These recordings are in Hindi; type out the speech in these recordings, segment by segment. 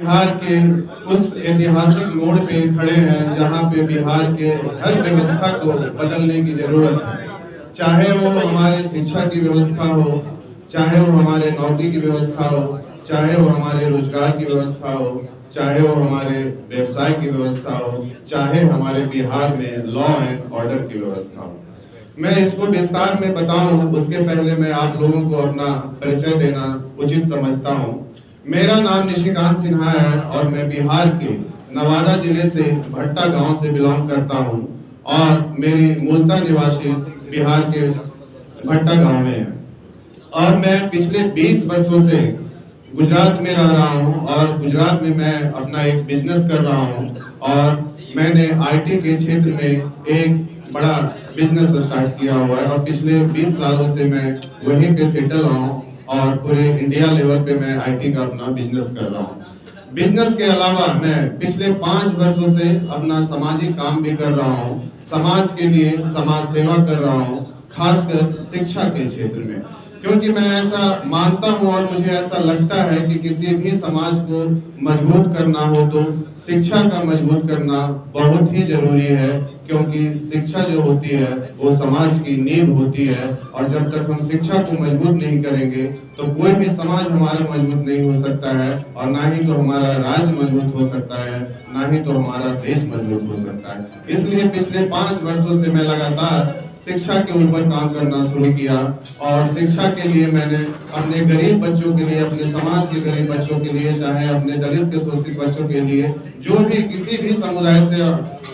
बिहार के उस ऐतिहासिक मोड़ पे खड़े हैं जहां पे बिहार के हर व्यवस्था को बदलने की जरूरत है। चाहे वो हमारे शिक्षा की व्यवस्था हो, चाहे वो हमारे नौकरी की व्यवस्था हो, चाहे वो हमारे रोजगार की व्यवस्था हो, चाहे वो हमारे व्यवसाय की व्यवस्था हो, चाहे हमारे बिहार में लॉ एंड ऑर्डर की व्यवस्था हो। मैं इसको विस्तार में बताऊं उसके पहले मैं आप लोगों को अपना परिचय देना उचित समझता हूं। मेरा नाम निशिकांत सिन्हा है और मैं बिहार के नवादा जिले से भट्टा गांव से बिलोंग करता हूं और मेरी मूलतः निवासी बिहार के भट्टा गांव में है और मैं पिछले 20 वर्षों से गुजरात में रह रहा हूं और गुजरात में मैं अपना एक बिजनेस कर रहा हूं और मैंने आईटी के क्षेत्र में एक बड़ा बिजनेस स्टार्ट किया हुआ है और पिछले 20 सालों से मैं वहीं पे सेटल हूं और पूरे इंडिया लेवल पे मैं आईटी का अपना बिजनेस कर रहा हूं। बिजनेस के अलावा मैं पिछले 5 वर्षों से अपना सामाजिक काम भी कर रहा हूं, समाज के लिए समाज सेवा कर रहा हूं, खासकर शिक्षा के क्षेत्र में, क्योंकि मैं ऐसा मानता हूं और मुझे ऐसा लगता है कि किसी भी समाज को मजबूत करना हो तो शिक्षा का मजबूत करना बहुत ही जरूरी है, क्योंकि शिक्षा जो होती है वो समाज की नींव होती है और जब तक हम शिक्षा को मजबूत नहीं करेंगे तो कोई भी समाज हमारा मजबूत नहीं हो सकता है और ना ही तो हमारा राज्य मजबूत हो सकता है, ना ही तो हमारा देश मजबूत हो सकता है। इसलिए पिछले 5 वर्षों से मैं लगातार शिक्षा के ऊपर काम करना शुरू किया और शिक्षा के लिए मैंने अपने गरीब बच्चों के लिए, अपने समाज के गरीब बच्चों के लिए, चाहे अपने दलित के शोषित बच्चों के लिए, जो भी किसी भी समुदाय से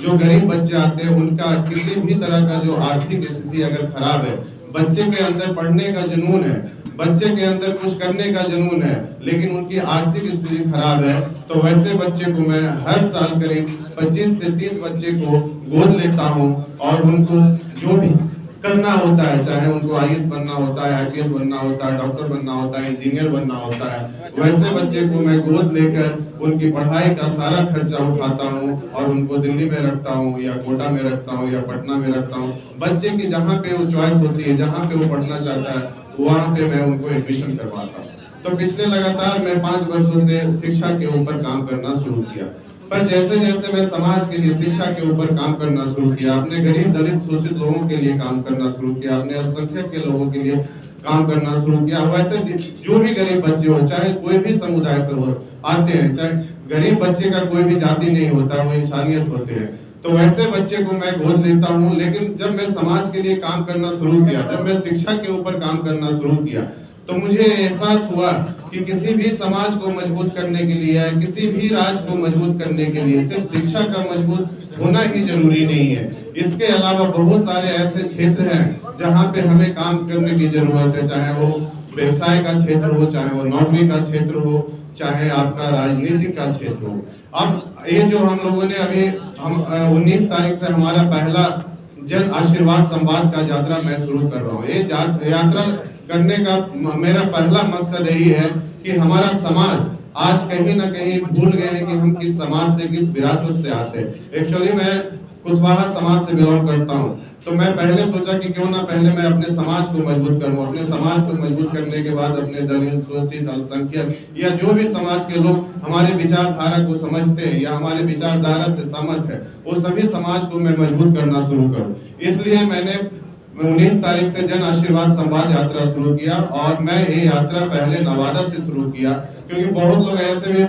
जो गरीब बच्चे आते हैं उनका किसी भी तरह का जो आर्थिक स्थिति अगर खराब है, बच्चे के अंदर पढ़ने का जुनून है, बच्चे के अंदर कुछ करने का जुनून है लेकिन उनकी आर्थिक स्थिति खराब है, तो वैसे बच्चे को मैं हर साल करीब 25 से 30 बच्चे को गोद लेता हूं और उनको जो भी करना होता है, चाहे उनको आईएएस बनना होता है, आईपीएस बनना होता है, डॉक्टर बनना होता है, इंजीनियर बनना होता है, वैसे बच्चे को मैं गोद लेकर उनकी पढ़ाई का सारा खर्चा उठाता हूं और उनको दिल्ली में रखता हूं या कोटा में रखता हूं या पटना में रखता हूं। बच्चे की जहां पे वो चॉइस होती है, जहां पे वो पढ़ना चाहता है, वहां पे मैं उनको एडमिशन करवाता हूँ। तो पिछले लगातार मैं 5 वर्षों से शिक्षा के ऊपर काम करना शुरू किया, पर जैसे जैसे मैं समाज के लिए शिक्षा के ऊपर काम करना शुरू किया, अपने गरीब दलित शोषित लोगों के लिए काम करना शुरू किया, अपने अल्पसंख्यक के लोगों के लिए काम करना शुरू किया, वैसे जो भी गरीब बच्चे हो, चाहे कोई भी समुदाय से हो, आते हैं, चाहे गरीब बच्चे का कोई भी जाति नहीं होता, वो इंसानियत होते हैं, तो वैसे बच्चे को मैं गोद लेता हूँ। लेकिन जब मैं समाज के लिए काम करना शुरू किया, जब मैं शिक्षा के ऊपर काम करना शुरू किया, तो मुझे एहसास हुआ कि किसी भी समाज को मजबूत करने के लिए, किसी भी राज्य को मजबूत करने के लिए सिर्फ शिक्षा का मजबूत होना ही जरूरी नहीं है। इसके अलावा बहुत सारे ऐसे क्षेत्र हैं जहां पे हमें काम करने की जरूरत है, चाहे वो व्यवसाय का क्षेत्र हो, चाहे वो नौकरी का क्षेत्र हो, चाहे आपका राजनीतिक का क्षेत्र हो। अब ये जो हम लोगों ने अभी हम 19 तारीख से हमारा पहला जन आशीर्वाद संवाद का यात्रा मैं शुरू कर रहा हूँ। ये यात्रा करने का मेरा पहला मकसद यही है कि हमारा समाज आज कहीं ना कहीं भूल गए हैं कि हम किस समाज से, किस विरासत से आते हैं। एक्चुअली मैं कुशवाहा समाज से बिलोंग करता हूं, तो मैं पहले सोचा कि क्यों ना पहले मैं अपने समाज को मजबूत करूं, अपने समाज को मजबूत करने के बाद अपने दलित शोषित अल्पसंख्यक या जो भी समाज के लोग हमारे विचारधारा को समझते हैं या हमारे विचारधारा से सहमत है, वो सभी समाज को मैं मजबूत करना शुरू करूं। इसलिए मैंने 19 तारीख से जन आशीर्वाद संवाद यात्रा शुरू किया और मैं ये यात्रा पहले नवादा से शुरू किया, क्योंकि बहुत लोग ऐसे भी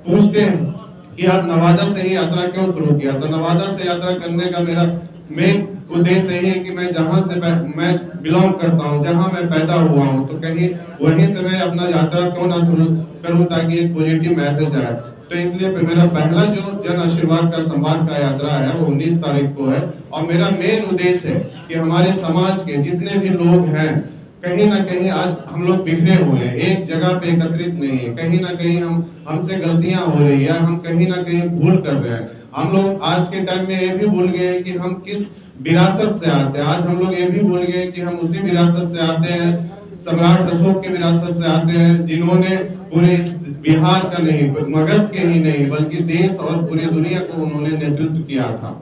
पूछते हैं कि आप नवादा से ही यात्रा क्यों शुरू किया। तो नवादा से यात्रा करने का मेरा मेन उद्देश्य यही है कि मैं जहां से मैं बिलोंग करता हूं, जहां मैं पैदा हुआ हूं, तो कहीं वहीं से मैं अपना यात्रा क्यों ना शुरू करूं ताकि एक पॉजिटिव मैसेज आए। तो इसलिए मेरा पहला जो जन आशीर्वाद का संवाद का यात्रा है वो 19 तारीख को है और मेरा मेन उद्देश्य है कि हमारे समाज के जितने भी लोग हैं, कहीं ना कहीं आज हम लोग बिखरे हुए हैं, एक जगह पे एकत्रित नहीं है, कहीं ना कहीं हमसे गलतियां हो रही है, हम कहीं ना कहीं भूल कर रहे हैं। हम लोग आज के टाइम में ये भी भूल गए हैं कि हम किस विरासत से आते हैं। आज हम लोग ये भी भूल गए कि हम उसी विरासत से आते हैं, सम्राट अशोक के विरासत से आते हैं, जिन्होंने पूरे इस बिहार का नहीं, मगध के ही नहीं बल्कि देश और पूरी दुनिया को उन्होंने नेतृत्व किया था।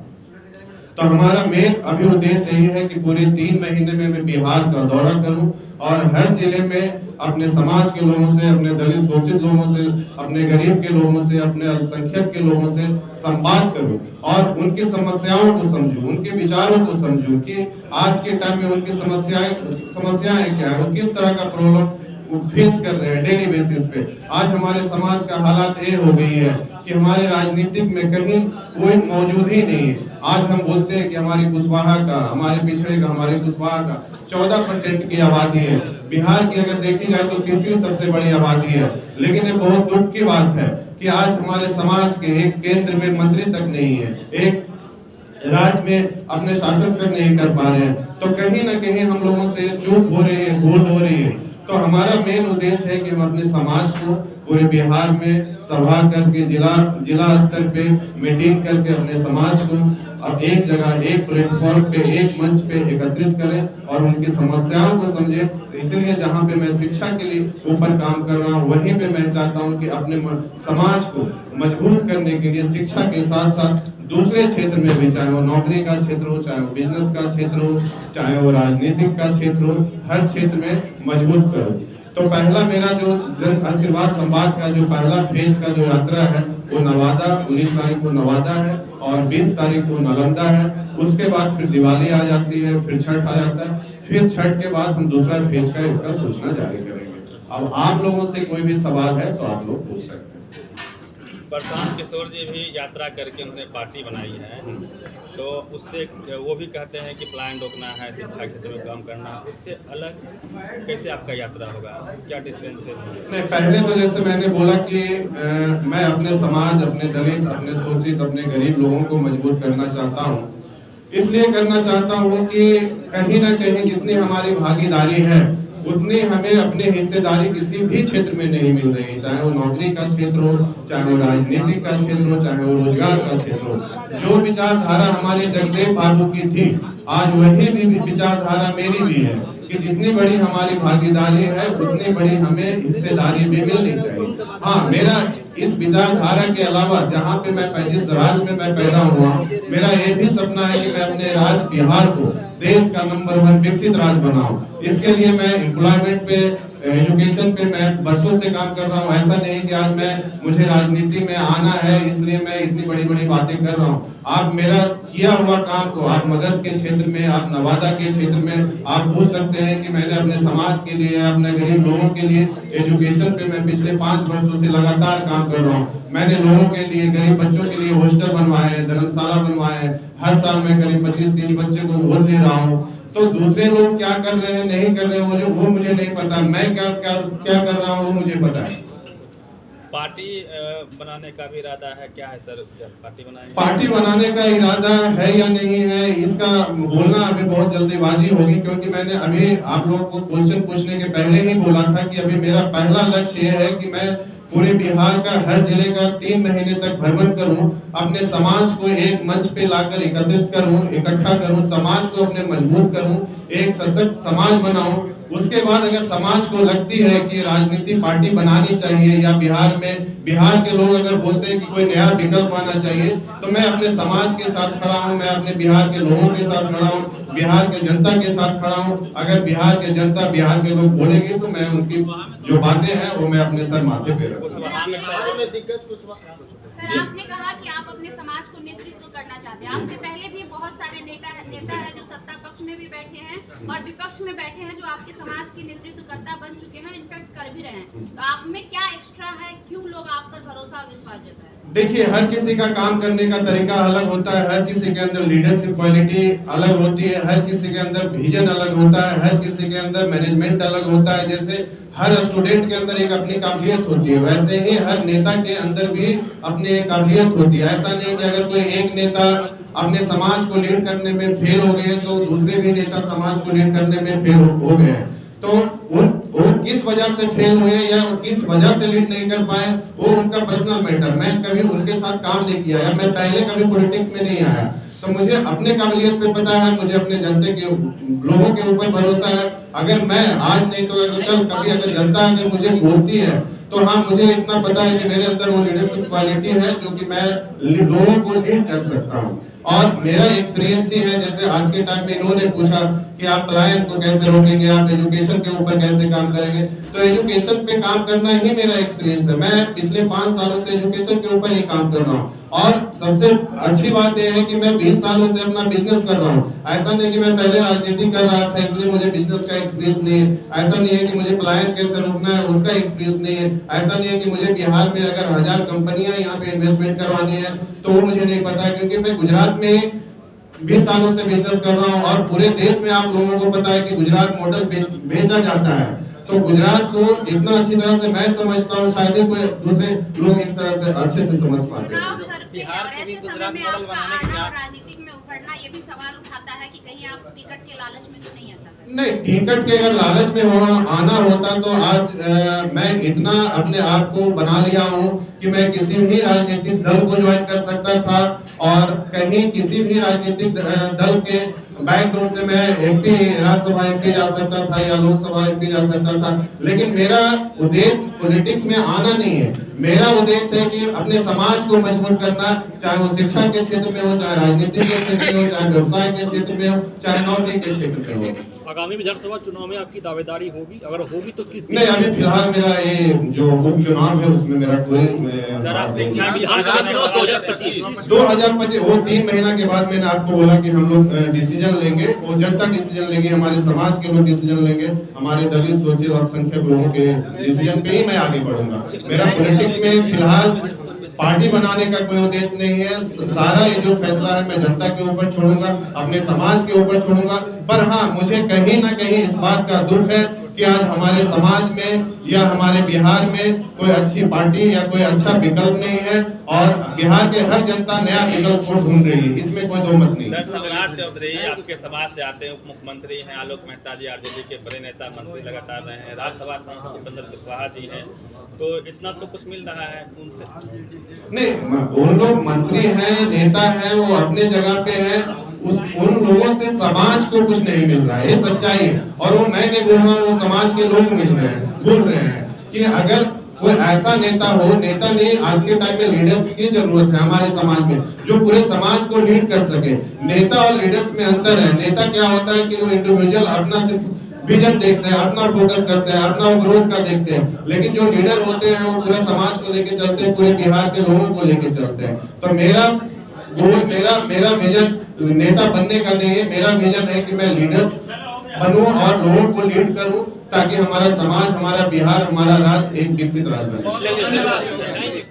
तो हमारा मेन अभी उद्देश्य यही है कि पूरे 3 महीने में मैं बिहार का दौरा करूं और हर जिले में अपने समाज के लोगों से, अपने दलित शोषित लोगों से, अपने गरीब के लोगों से, अपने अल्पसंख्यक के लोगों से संवाद करूं और उनकी समस्याओं को समझूं, उनके विचारों को समझूं कि आज के टाइम में उनकी समस्याएं क्या है, वो किस तरह का प्रॉब्लम फेस कर रहे हैं डेली बेसिस पे। आज हमारे समाज का हालात ये हो गई है कि हमारे राजनीतिक में कहीं कोई मौजूद ही नहीं है। आज हम बोलते हैं कि हमारी कुशवाहा का, हमारे पिछड़े का, हमारे कुशवाहा का 14% की आबादी है। बिहार की अगर देखी जाए तो तीसरी सबसे बड़ी आबादी है। लेकिन ये बहुत दुख की बात है कि आज हमारे समाज के एक केंद्र में मंत्री तक नहीं है, एक राज्य में अपने शासन तक नहीं कर पा रहे हैं। तो कहीं ना कहीं हम लोगों से चूक हो रही है, भूल हो रही है। तो हमारा मेन उद्देश्य है कि हम अपने समाज को पूरे बिहार में सभा करके, जिला स्तर पे मीटिंग करके अपने समाज को अब एक जगह, एक प्लेटफॉर्म पे, एक मंच पे एकत्रित करें और उनकी समस्याओं को समझें। तो इसलिए जहाँ पे मैं शिक्षा के लिए ऊपर काम कर रहा हूँ, वहीं पे मैं चाहता हूँ कि अपने समाज को मजबूत करने के लिए शिक्षा के साथ साथ दूसरे क्षेत्र में भी, चाहे वो नौकरी का क्षेत्र हो, चाहे वो बिजनेस का क्षेत्र हो, चाहे वो राजनीतिक का क्षेत्र हो, हर क्षेत्र में मजबूत करो। तो पहला मेरा जो जन आशीर्वाद संवाद का जो पहला फेज का जो यात्रा है वो नवादा, 19 तारीख को नवादा है और 20 तारीख को नालंदा है। उसके बाद फिर दिवाली आ जाती है, फिर छठ आ जाता है, फिर छठ के बाद हम दूसरा फेज का इसका सूचना जारी करेंगे। अब आप लोगों से कोई भी सवाल है तो आप लोग पूछ सकते हैं। प्रशांत किशोर जी भी यात्रा करके उन्होंने पार्टी बनाई है, तो उससे वो भी कहते हैं कि प्लान रोकना है, शिक्षा के क्षेत्र में काम करना, उससे अलग कैसे आपका यात्रा होगा, क्या डिफरेंस है? नहीं, पहले तो जैसे मैंने बोला कि मैं अपने समाज, अपने दलित, अपने शोषित, अपने गरीब लोगों को मजबूत करना चाहता हूँ। इसलिए करना चाहता हूँ कि कहीं ना कहीं जितनी हमारी भागीदारी है उतनी हमें अपनी हिस्सेदारी किसी भी क्षेत्र में नहीं मिल रही, चाहे वो नौकरी का क्षेत्र हो, चाहे वो राजनीति का क्षेत्र हो, चाहे वो रोजगार का क्षेत्र हो। जो विचारधारा हमारे जगदेव बाबू की थी, आज वही भी विचारधारा मेरी भी है कि जितनी बड़ी हमारी भागीदारी है उतनी बड़ी हमें हिस्सेदारी भी मिलनी चाहिए। हाँ, मेरा इस विचारधारा के अलावा जहाँ पे मैं जिस राज्य में मैं पैदा हुआ, मेरा ये भी सपना है कि मैं अपने राज्य बिहार को देश का नंबर 1 विकसित राज्य बनाऊं। इसके लिए मैं एम्प्लॉयमेंट पे, एजुकेशन पे मैं वर्षों से काम कर रहा हूँ। ऐसा नहीं कि आज मुझे राजनीति में आना है इसलिए मैं इतनी बड़ी बड़ी बातें कर रहा हूँ। आप मेरा किया हुआ काम को, आप मगध के क्षेत्र में, आप नवादा के क्षेत्र में आप पूछ सकते हैं कि मैंने अपने समाज के लिए, अपने गरीब लोगों के लिए एजुकेशन पे मैं पिछले 5 वर्षों से लगातार काम कर रहा हूँ। मैंने लोगों के लिए, गरीब बच्चों के लिए हॉस्टल बनवाए हैं, धर्मशाला बनवाए हैं। हर साल मैं करीब 25-30 बच्चे को गोद ले रहा हूँ। तो दूसरे लोग क्या कर रहे हैं, नहीं कर रहे हैं, वो मुझे नहीं पता। मैं क्या कर रहा हूँ वो मुझे पता है। पार्टी बनाने का भी इरादा है क्या है सर? पार्टी बनाने का इरादा है या नहीं है, इसका बोलना अभी बहुत जल्दीबाजी होगी, क्योंकि मैंने अभी आप लोग को क्वेश्चन पूछने के पहले ही बोला था कि अभी मेरा पहला लक्ष्य ये है कि मैं पूरे बिहार का हर जिले का 3 महीने तक भ्रमण करूं, अपने समाज को एक मंच पे लाकर एकत्रित करूं, इकट्ठा करूं, समाज को अपने मजबूत करूं, एक सशक्त समाज बनाऊं। उसके बाद अगर समाज को लगती है कि राजनीति पार्टी बनानी चाहिए या बिहार के लोग अगर बोलते हैं कि कोई नया विकल्प आना चाहिए, तो मैं अपने समाज के साथ खड़ा हूं, मैं अपने बिहार के लोगों के साथ खड़ा हूं, बिहार के जनता के साथ खड़ा हूं। अगर बिहार के जनता, बिहार के लोग बोलेंगे तो मैं उनकी जो बातें हैं वो मैं अपने सर माथे पे रखूंगा। सर, आपने कहा कि आप अपने समाज को नेतृत्व करना चाहते हैं। आपसे पहले भी बहुत सारे नेता है जो सत्ता पक्ष में भी बैठे हैं और विपक्ष में बैठे हैं, जो आपके समाज के नेतृत्वकर्ता बन चुके हैं, इनफैक्ट कर भी रहे हैं। तो आप में क्या एक्स्ट्रा है, क्यों लोग आप पर भरोसा और विश्वास देता है? देखिए, हर किसी का काम करने का तरीका अलग होता है, हर किसी के अंदर लीडरशिप क्वालिटी अलग होती है, हर किसी के अंदर विजन अलग होता है, हर किसी के अंदर मैनेजमेंट अलग होता है। जैसे हर स्टूडेंट के अंदर एक अपनी काबिलियत होती है, वैसे ही हर नेता के अंदर भी अपनी एक काबिलियत होती है। ऐसा नहीं कि अगर कोई एक नेता अपने समाज को लीड करने में फेल हो गए तो दूसरे भी नेता समाज को लीड करने में फेल हो गए। तो वो किस वजह से फेल हुए या किस वजह से लीड नहीं कर पाए, वो उनका पर्सनल मैटर। मैं कभी उनके साथ काम नहीं किया या मैं पहले कभी पॉलिटिक्स में नहीं आया, तो मुझे अपने काबिलियत पे पता है, मुझे अपने जनता के लोगों के ऊपर भरोसा है। अगर मैं आज नहीं तो अगर कल कभी अगर जनता अगर मुझे बोलती है तो हाँ, मुझे इतना पता है कि मेरे अंदर वो लीडरशिप क्वालिटी है जो कि मैं लोगों को लीड कर सकता हूँ। और मेरा एक्सपीरियंस ही है, जैसे आज के टाइम में इन्होंने पूछा कि आप पलायन को कैसे रोकेंगे, आप एजुकेशन के ऊपर कैसे काम करेंगे, तो एजुकेशन पे काम करना ही मेरा एक्सपीरियंस है। मैं पिछले 5 सालों से एजुकेशन के ऊपर ही काम कर रहा हूँ। और सबसे अच्छी बात यह है कि मैं 20 सालों से अपना बिजनेस कर रहा हूँ। ऐसा नहीं कि मैं पहले राजनीति कर रहा था इसलिए मुझे बिजनेस का एक्सपीरियंस नहीं है, ऐसा नहीं है कि मुझे पलायन कैसे रोकना है उसका एक्सपीरियंस नहीं है, ऐसा नहीं है कि मुझे बिहार में अगर 1000 कंपनियां यहाँ पे इन्वेस्टमेंट करवानी है तो वो मुझे नहीं पता है, क्योंकि मैं गुजरात में 20 सालों से बिजनेस कर रहा हूँ। और पूरे देश में आप लोगों को पता है कि गुजरात मॉडल बेचा जाता है, तो गुजरात को इतना अच्छी तरह से मैं समझता हूँ, शायद ही कोई दूसरे लोग इस तरह से अच्छे से समझ पाते हैं। बिहार के भी गुजरात मॉडल बनाने के लिए राजनीति में उभरना ये भी सवाल उठाता है कि कहीं आप टिकट के लालच में तो नहीं ऐसा करें? नहीं, टिकट के अगर लालच में आना होता तो आज मैं इतना अपने आप को बना लिया हूँ कि मैं किसी भी राजनीतिक दल को ज्वाइन कर सकता था और कहीं किसी भी राजनीतिक दल के बैकडोर से मैं एमपी, राज्यसभा एमपी जा सकता था या लोकसभा एमपी जा सकता था। लेकिन मेरा उद्देश्य पॉलिटिक्स में आना नहीं है, मेरा उद्देश्य है कि अपने समाज को मजबूत करना, चाहे वो शिक्षा के क्षेत्र में हो, चाहे राजनीति के क्षेत्र में हो, चाहे व्यवसाय के क्षेत्र में हो, चाहे नौकरी के क्षेत्र में हो। आगामी विधानसभा चुनाव में आपकी दावेदारी होगी, अगर होगी तो किस? नहीं, अभी फिलहाल मेरा ये जो उपचुनाव है उसमें मेरा कोई सर आप शिक्षा विधानसभा चुनाव 2025 वो 3 महीना के बाद मैंने आपको बोला कि हम लोग डिसीजन लेंगे, वो जनता डिसीजन लेंगे, हमारे समाज के लोग डिसीजन लेंगे, हमारे दलित शोषित अल्पसंख्यक लोगों के डिसीजन पे ही मैं आगे बढ़ूंगा। मेरा पॉलिटिक्स में फिलहाल पार्टी बनाने का कोई उद्देश्य नहीं है। सारा ये जो फैसला है मैं जनता के ऊपर छोड़ूंगा, अपने समाज के ऊपर छोड़ूंगा। पर हाँ, मुझे कहीं ना कहीं इस बात का दुख है कि आज हमारे समाज में या हमारे बिहार में कोई अच्छी पार्टी या कोई अच्छा विकल्प नहीं है और बिहार के हर जनता नया विकल्प को ढूंढ रही है, इसमें कोई दो मत नहीं। सर सम्राट चौधरी आपके समाज से आते हैं, उप मुख्यमंत्री हैं, आलोक मेहता जी आरजेडी के बड़े नेता मंत्री लगातार रहे हैं, राज्यसभा सांसद उपेंद्र कुशवाहा जी हैं, तो इतना तो कुछ मिल रहा है उनसे? नहीं, उन लोग मंत्री हैं, नेता हैं, वो अपने जगह पे हैं, उन लोगों से समाज को कुछ नहीं मिल रहा है, ये सच्चाई है। और वो मैं नहीं बोल रहा हूँ, वो समाज के लोग मिल रहे हैं, बोल रहे हैं कि अगर कोई ऐसा नेता हो, नेता नहीं, आज के टाइम में लीडर्स की जरूरत है हमारे समाज में, जो पूरे समाज को लीड कर सके। नेता और लीडर्स में अंतर है। नेता क्या होता है कि वो इंडिविजुअल अपना सिर्फ विजन देखते हैं, अपना फोकस करते हैं, अपना ग्रोथ का देखते हैं, लेकिन जो लीडर होते हैं वो पूरे समाज को लेके चलते हैं, पूरे बिहार के लोगों को लेके चलते हैं। तो मेरा विजन नेता बनने का नहीं है, मेरा विजन है कि मैं लीडर्स बनूं और लोगों को लीड करूं ताकि हमारा समाज, हमारा बिहार, हमारा राज्य एक विकसित राज्य बने।